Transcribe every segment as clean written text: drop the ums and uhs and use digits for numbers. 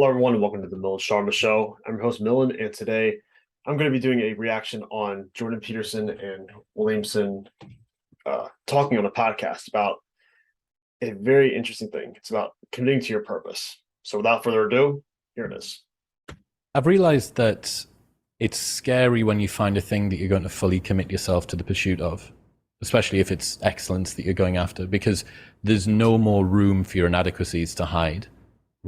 Hello, everyone, and welcome to the Milan Sharma Show. I'm your host, Milan, and today I'm going to be doing a reaction on Jordan Peterson and Williamson talking on a podcast about a very interesting thing. It's about committing to your purpose. So, without further ado, here it is. I've realized that it's scary when you find a thing that you're going to fully commit yourself to the pursuit of, especially if it's excellence that you're going after, because there's no more room for your inadequacies to hide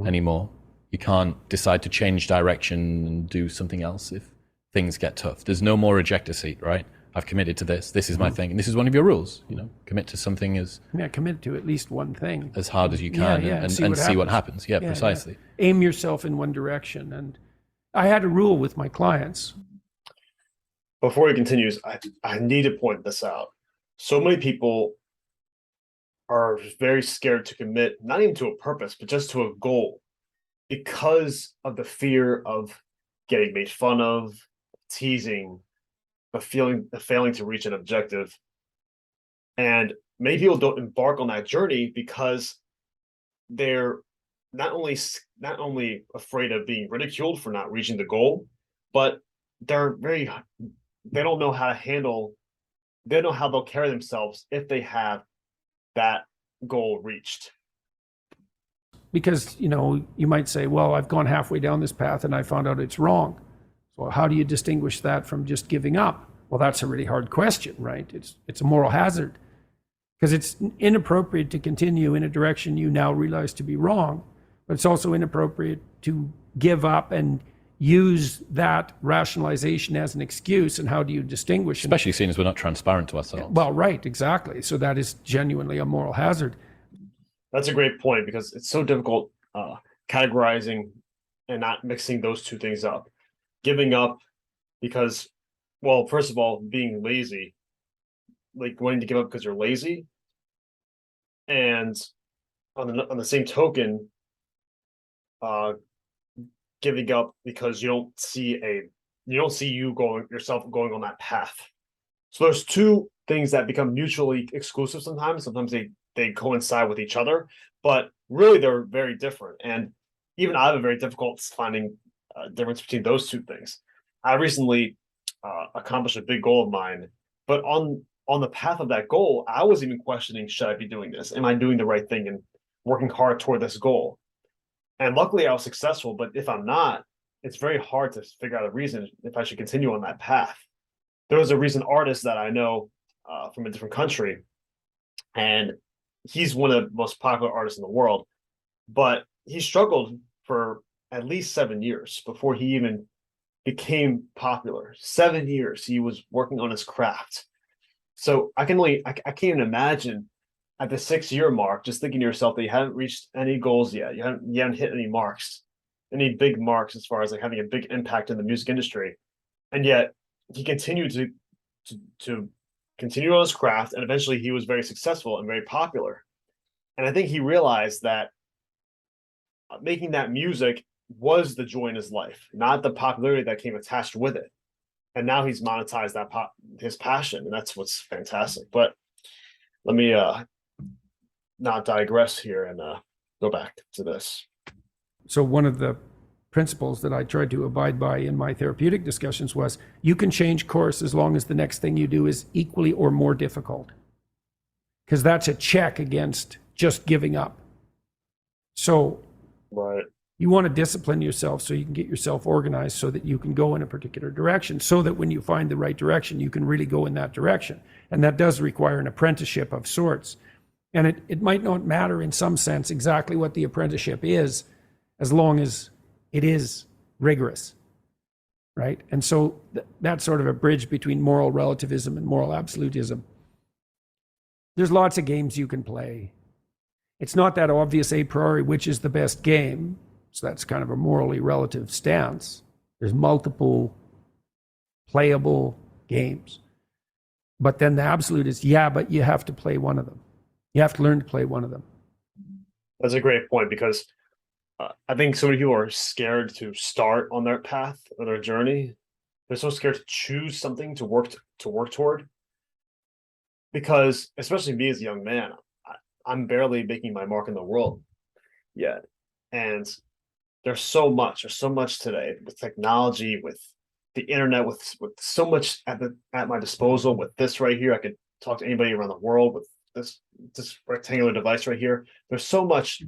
anymore. You can't decide to change direction and do something else if things get tough. There's no more ejector seat, right? I've committed to this. This is my thing. And this is one of your rules, commit to something Commit to at least one thing. as hard as you can and see what happens. Yeah, precisely. Yeah. Aim yourself in one direction. And I had a rule with my clients. Before he continues, I need to point this out. So many people are very scared to commit, not even to a purpose, but just to a goal because of the fear of getting made fun of, teasing, of failing to reach an objective. And many people don't embark on that journey because they're not only afraid of being ridiculed for not reaching the goal, but they don't know how to handle, they don't know how they'll carry themselves if they have that goal reached. Because, you might say, well, I've gone halfway down this path and I found out it's wrong. So how do you distinguish that from just giving up? Well, that's a really hard question, right? It's a moral hazard because it's inappropriate to continue in a direction you now realize to be wrong, but it's also inappropriate to give up and use that rationalization as an excuse. And how do you distinguish? Especially seeing as we're not transparent to ourselves. Well, right, exactly. So that is genuinely a moral hazard. That's a great point because it's so difficult categorizing and not mixing those two things up. Giving up because, well, first of all, being lazy, like wanting to give up because you're lazy, and on the same token, giving up because you don't see yourself going on that path. So there's two things that become mutually exclusive sometimes. Sometimes they coincide with each other, but really they're very different. And even I have a very difficult finding a difference between those two things. I recently accomplished a big goal of mine, but on the path of that goal, I was even questioning, should I be doing this? Am I doing the right thing and working hard toward this goal? And luckily I was successful, but if I'm not, it's very hard to figure out a reason if I should continue on that path. There was a recent artist that I know from a different country, and he's one of the most popular artists in the world, but he struggled for at least 7 years before he even became popular. 7 years he was working on his craft. So I can't even imagine at the 6 year mark, just thinking to yourself that you haven't reached any goals yet. You haven't hit any marks, any big marks as far as like having a big impact in the music industry. And yet he continued to continue on his craft, and eventually he was very successful and very popular. And I think he realized that making that music was the joy in his life, not the popularity that came attached with it. And now he's monetized his passion, and that's what's fantastic. But let me not digress here and go back to this. So one of the principles that I tried to abide by in my therapeutic discussions was you can change course as long as the next thing you do is equally or more difficult. Because that's a check against just giving up. So right. You want to discipline yourself so you can get yourself organized so that you can go in a particular direction, so that when you find the right direction, you can really go in that direction. And that does require an apprenticeship of sorts. And it might not matter in some sense exactly what the apprenticeship is, as long as it is rigorous, right? And so that's sort of a bridge between moral relativism and moral absolutism. There's lots of games you can play. It's not that obvious a priori which is the best game. So that's kind of a morally relative stance. There's multiple playable games. But then the absolute is, but you have to play one of them. You have to learn to play one of them. That's a great point because I think so many people are scared to start on their path or their journey. They're so scared to choose something to work toward. Because especially me as a young man, I'm barely making my mark in the world yet. And there's so much today with technology, with the internet, with so much at my disposal. With this right here, I could talk to anybody around the world with this rectangular device right here. There's so much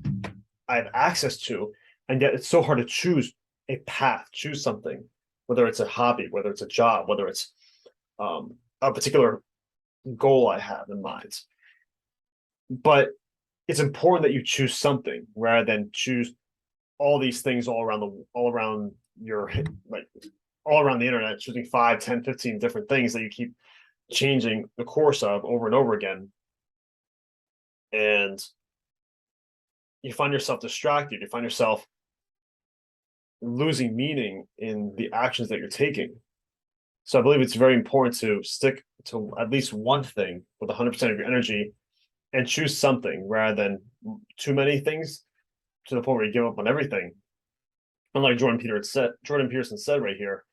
I have access to, and yet it's so hard to choose a path, choose something, whether it's a hobby, whether it's a job, whether it's a particular goal I have in mind. But it's important that you choose something rather than choose all these things all around your, like, all around the internet, choosing 5, 10, 15 different things that you keep changing the course of over and over again. And you find yourself distracted. You find yourself losing meaning in the actions that you're taking. So I believe it's very important to stick to at least one thing with 100% of your energy and choose something rather than too many things to the point where you give up on everything. And like Jordan Peterson said right here,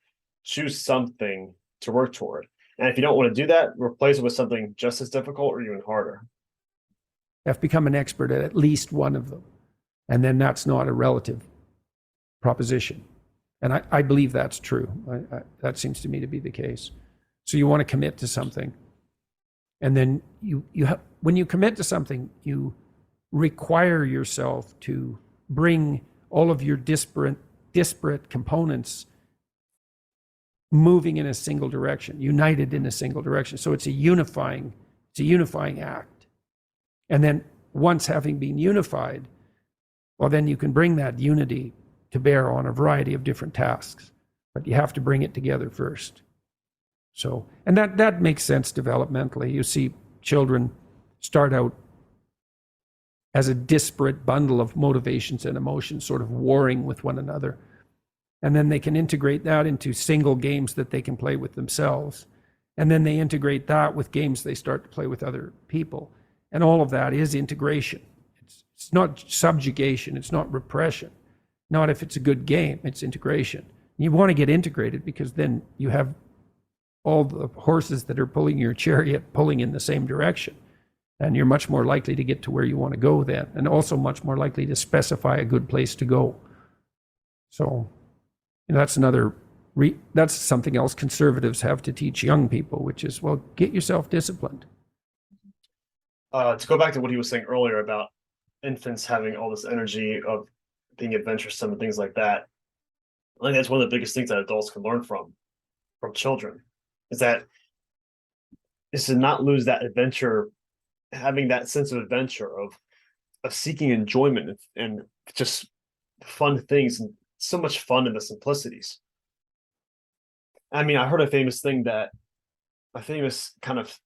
choose something to work toward. And if you don't want to do that, replace it with something just as difficult or even harder. You have to become an expert at least one of them. And then that's not a relative proposition. And I believe that's true. That seems to me to be the case. So you want to commit to something. And then when you commit to something, you require yourself to bring all of your disparate components moving in a single direction, united in a single direction. So it's a unifying act. And then once having been unified, well, then you can bring that unity to bear on a variety of different tasks, but you have to bring it together first. So, and that makes sense developmentally. You see children start out as a disparate bundle of motivations and emotions sort of warring with one another. And then they can integrate that into single games that they can play with themselves. And then they integrate that with games they start to play with other people. And all of that is integration. It's not subjugation. It's not repression. Not if it's a good game. It's integration. You want to get integrated because then you have all the horses that are pulling your chariot pulling in the same direction. And you're much more likely to get to where you want to go then. And also much more likely to specify a good place to go. So that's that's something else conservatives have to teach young people, which is, well, get yourself disciplined. To go back to what he was saying earlier about infants having all this energy of being adventuresome and things like that, I think that's one of the biggest things that adults can learn from children, is to not lose that adventure, having that sense of adventure of seeking enjoyment and just fun things, and so much fun in the simplicities. I mean, I heard a famous kind of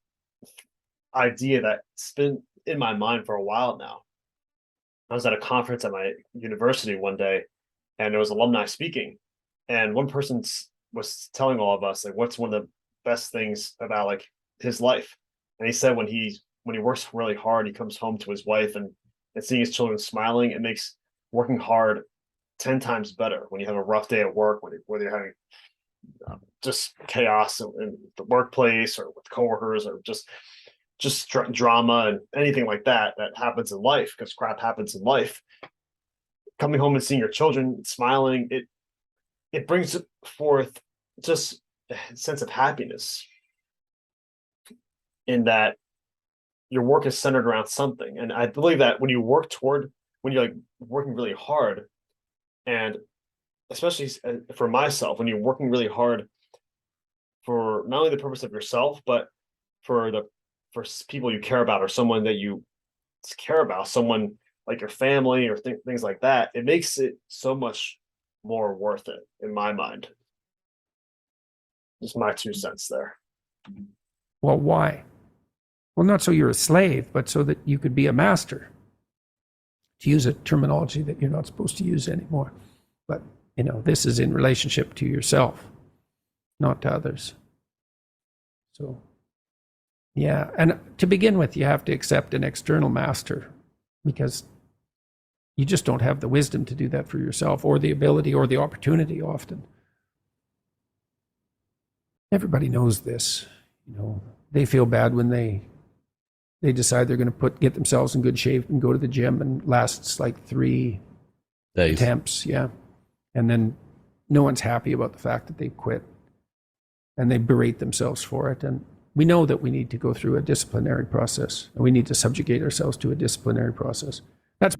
idea that's been in my mind for a while now. I was at a conference at my university one day, and there was alumni speaking, and one person was telling all of us, like, what's one of the best things about, like, his life. And he said when he works really hard, he comes home to his wife and seeing his children smiling, it makes working hard 10 times better. When you have a rough day at work, whether you're having just chaos in the workplace or with coworkers, or just drama and anything like that happens in life, because crap happens in life. Coming home and seeing your children smiling, it brings forth just a sense of happiness, in that your work is centered around something. And I believe that when you're like working really hard, and especially for myself, when you're working really hard for not only the purpose of yourself, but for people you care about, or someone that you care about, someone like your family, or things like that, it makes it so much more worth it, in my mind. Just my 2 cents there. Well, why? Well, not so you're a slave, but so that you could be a master. To use a terminology that you're not supposed to use anymore. But, this is in relationship to yourself, not to others. So, yeah. And to begin with, you have to accept an external master, because you just don't have the wisdom to do that for yourself, or the ability, or the opportunity often. Everybody knows this. They feel bad when they decide they're going to get themselves in good shape and go to the gym, and lasts like 3 days. attempts. Yeah. And then no one's happy about the fact that they quit, and they berate themselves for it. And we know that we need to go through a disciplinary process, and we need to subjugate ourselves to a disciplinary process. That's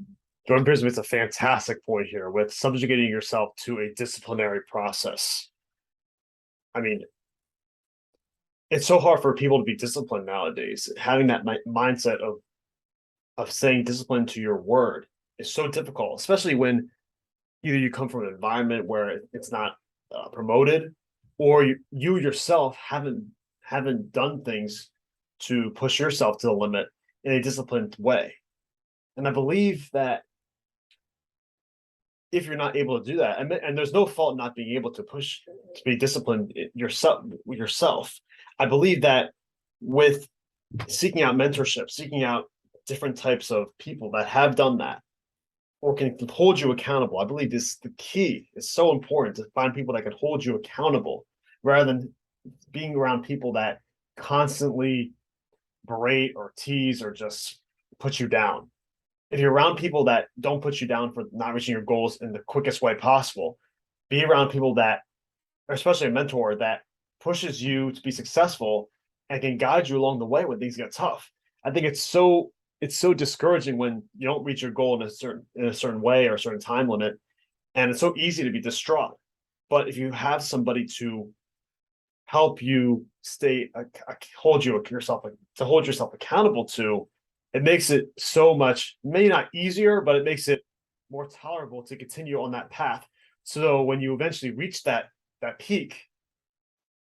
Jordan Peterson makes a fantastic point here with subjugating yourself to a disciplinary process. I mean, it's so hard for people to be disciplined nowadays. Having that mindset of saying discipline to your word is so difficult, especially when either you come from an environment where it's not promoted, or you yourself haven't done things to push yourself to the limit in a disciplined way. And I believe that if you're not able to do that, and there's no fault not being able to push to be disciplined yourself. I believe that with seeking out mentorship, seeking out different types of people that have done that or can hold you accountable, I believe this the key. It's so important to find people that can hold you accountable rather than being around people that constantly berate or tease or just put you down. If you're around people that don't put you down for not reaching your goals in the quickest way possible, be around people that, especially a mentor that pushes you to be successful and can guide you along the way when things get tough. I think it's so discouraging when you don't reach your goal in a certain way or a certain time limit, and it's so easy to be distraught. But if you have somebody to help you hold yourself accountable to, it makes it so much, maybe not easier, but it makes it more tolerable to continue on that path. So when you eventually reach that peak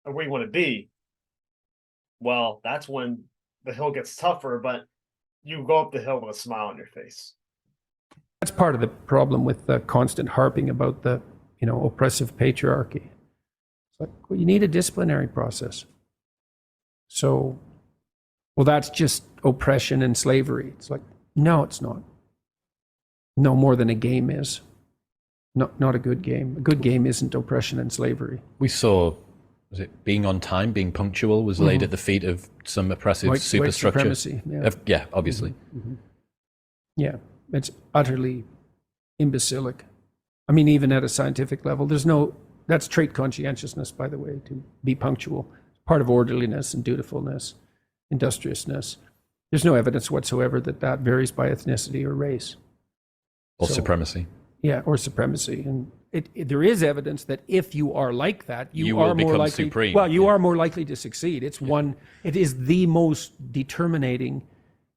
of where you want to be, well, that's when the hill gets tougher, but you go up the hill with a smile on your face. That's part of the problem with the constant harping about the, oppressive patriarchy. It's like, well, you need a disciplinary process. So, well, that's just oppression and slavery. It's like, no, it's not. No more than a game is. Not a good game. A good game isn't oppression and slavery. We saw, was it being on time, being punctual was laid at the feet of some oppressive superstructure. White supremacy. Yeah, obviously. Yeah, it's utterly imbecilic. I mean, even at a scientific level, that's trait conscientiousness, by the way, to be punctual. Part of orderliness and dutifulness, industriousness. There's no evidence whatsoever that varies by ethnicity or race. Or supremacy. Yeah, or supremacy. And there is evidence that if you are like that, you will are more become likely. supreme. Well, you are more likely to succeed. It is the most determinating.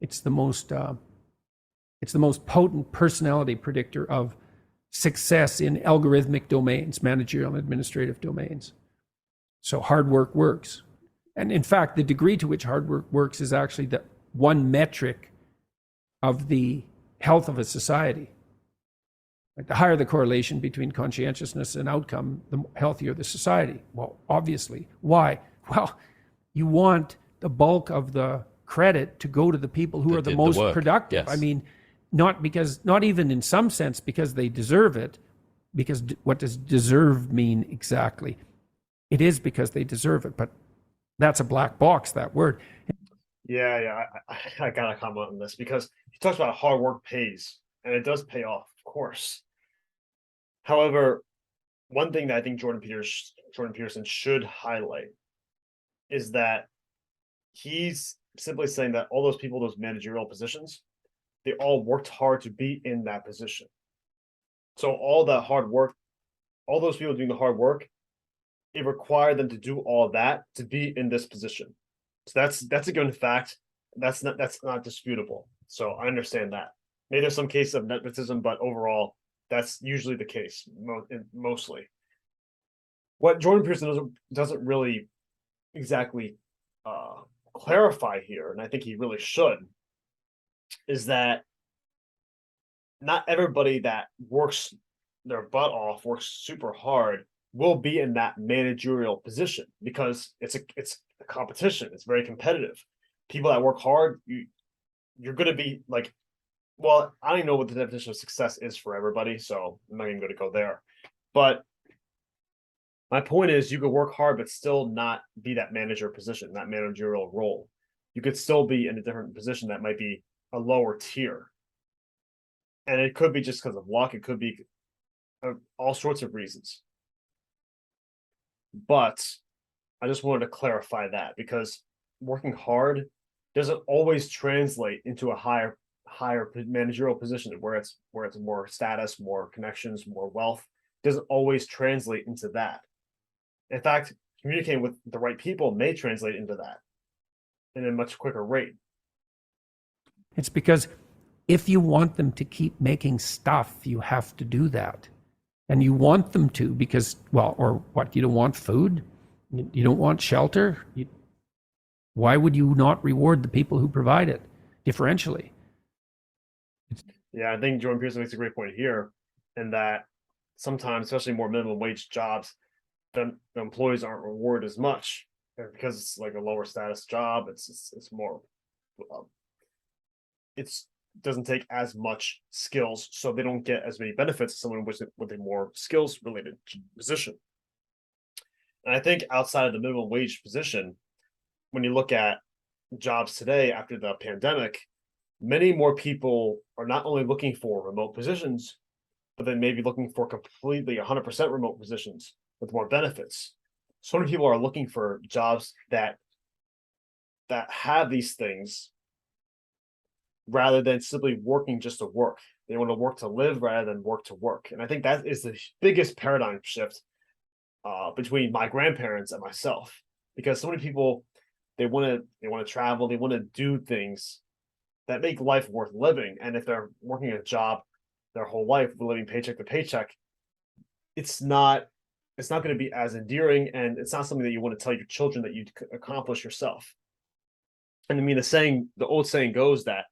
It's the most potent personality predictor of success in algorithmic domains, managerial and administrative domains. So hard work works. And in fact, the degree to which hard work works is actually the one metric of the health of a society. Like, the higher the correlation between conscientiousness and outcome, the healthier the society. Well, obviously. Why? Well, you want the bulk of the credit to go to the people who are the most productive. Yes. I mean, not even in some sense because they deserve it, because what does deserve mean exactly? It is because they deserve it, but that's a black box, that word. Yeah, I gotta comment on this because he talks about hard work pays, and it does pay off, of course. However, one thing that I think Jordan Peterson should highlight is that he's simply saying that all those people, those managerial positions, they all worked hard to be in that position. So all that hard work, all those people doing the hard work, it required them to do all that to be in this position. So that's a given fact. That's not disputable. So I understand that. Maybe there's some cases of nepotism, but overall, that's usually the case, mostly. What Jordan Peterson doesn't really exactly clarify here, and I think he really should, is that not everybody that works their butt off, works super hard, will be in that managerial position because it's a competition. It's very competitive. People that work hard, you're going to be like, well, I don't even know what the definition of success is for everybody, so I'm not even going to go there. But my point is, you could work hard, but still not be that manager position, that managerial role. You could still be in a different position that might be a lower tier. And it could be just because of luck. It could be all sorts of reasons. But I just wanted to clarify that, because working hard doesn't always translate into a higher managerial position where it's more status, more connections, more wealth. Doesn't always translate into that. In fact, communicating with the right people may translate into that in a much quicker rate. It's because if you want them to keep making stuff, you have to do that. And you want them to because, well, or what, you don't want food? You don't want shelter? Why would you not reward the people who provide it differentially? Yeah, I think Jordan Peterson makes a great point here, in that sometimes, especially more minimum wage jobs, the employees aren't rewarded as much because it's like a lower status job. It's more, it's doesn't take as much skills, so they don't get as many benefits as someone with a more skills related position. And I think outside of the minimum wage position, when you look at jobs today after the pandemic, many more people are not only looking for remote positions, but then maybe looking for completely 100% remote positions with more benefits. So many people are looking for jobs that have these things, rather than simply working just to work. They want to work to live rather than work to work. And I think that is the biggest paradigm shift between my grandparents and myself, because so many people, they want to travel, they want to do things that make life worth living. And if they're working a job their whole life, living paycheck to paycheck, it's not going to be as endearing, and it's not something that you want to tell your children that you accomplish yourself. And I mean, the old saying goes that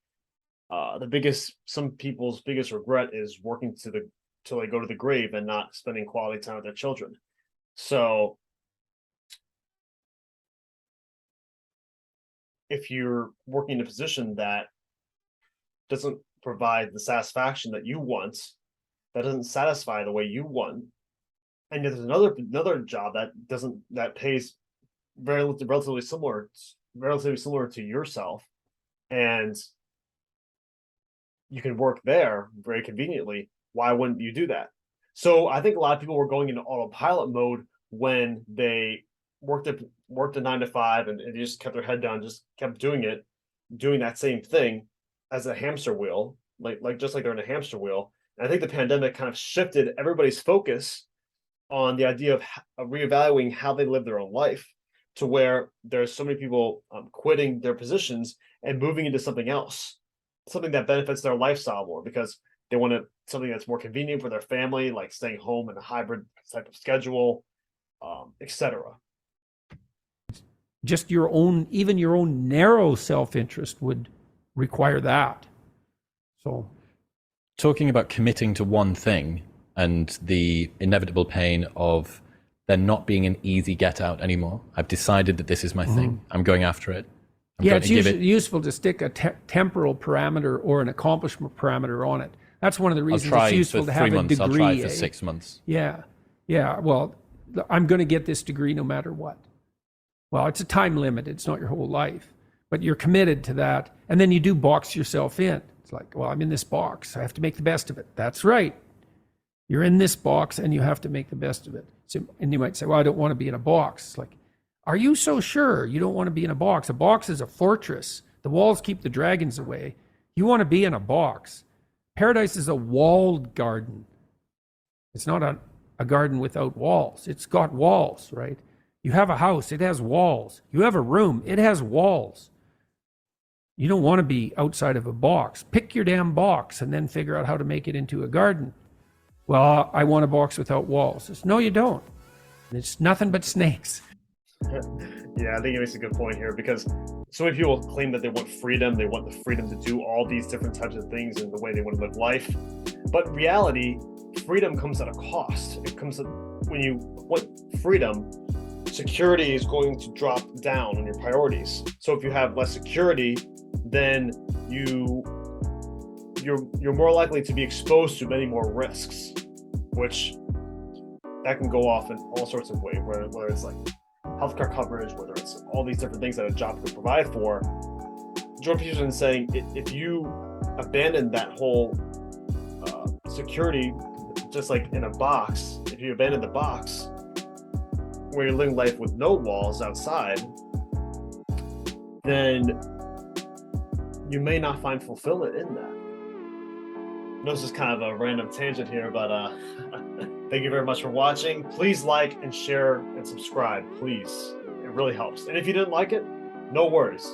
some people's biggest regret is working till they go to the grave and not spending quality time with their children. So if you're working in a position that doesn't provide the satisfaction that you want, that doesn't satisfy the way you want, and there's another job that pays relatively similar to yourself, and you can work there very conveniently, why wouldn't you do that? So I think a lot of people were going into autopilot mode when they worked a 9 to 5 and they just kept their head down, just kept doing that same thing as a hamster wheel, just like they're in a hamster wheel. And I think the pandemic kind of shifted everybody's focus on the idea of reevaluating how they live their own life, to where there's so many people quitting their positions and moving into something else, something that benefits their lifestyle more, because they want something that's more convenient for their family, like staying home in a hybrid type of schedule, etc. Just even your own narrow self-interest would require that. So, talking about committing to one thing and the inevitable pain of there not being an easy get out anymore. I've decided that this is my thing. I'm going after it. It's useful to stick a temporal parameter or an accomplishment parameter on it. That's one of the reasons it's useful to have a degree. I'll try for 6 months. Yeah. Well, I'm going to get this degree no matter what. Well, it's a time limit. It's not your whole life, but you're committed to that. And then you do box yourself in. It's like, well, I'm in this box. I have to make the best of it. That's right. You're in this box and you have to make the best of it. So, and you might say, well, I don't want to be in a box. It's like, are you so sure you don't want to be in a box? A box is a fortress. The walls keep the dragons away. You want to be in a box. Paradise is a walled garden. It's not a garden without walls. It's got walls, right? You have a house, it has walls. You have a room, it has walls. You don't want to be outside of a box. Pick your damn box and then figure out how to make it into a garden. Well, I want a box without walls. It's, no, you don't. It's nothing but snakes. Yeah, I think it makes a good point here, because so many people claim that they want freedom. They want the freedom to do all these different types of things in the way they want to live life. But in reality, freedom comes at a cost. It comes at, when you want freedom, security is going to drop down on your priorities. So if you have less security, then you're more likely to be exposed to many more risks, which that can go off in all sorts of ways, whether it's like healthcare coverage, whether it's all these different things that a job could provide for. Jordan Peterson is saying if you abandon that whole security just like in a box, if you abandon the box where you're living life with no walls outside, then you may not find fulfillment in that. I know this is kind of a random tangent here, but thank you very much for watching. Please like and share and subscribe, please. It really helps. And if you didn't like it, no worries.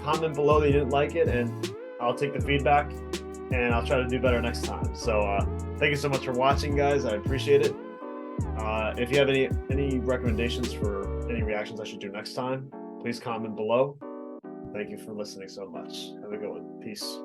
Comment below that you didn't like it, and I'll take the feedback and I'll try to do better next time. So thank you so much for watching, guys. I appreciate it. If you have any recommendations for any reactions I should do next time, please comment below. Thank you for listening so much. Have a good one. Peace.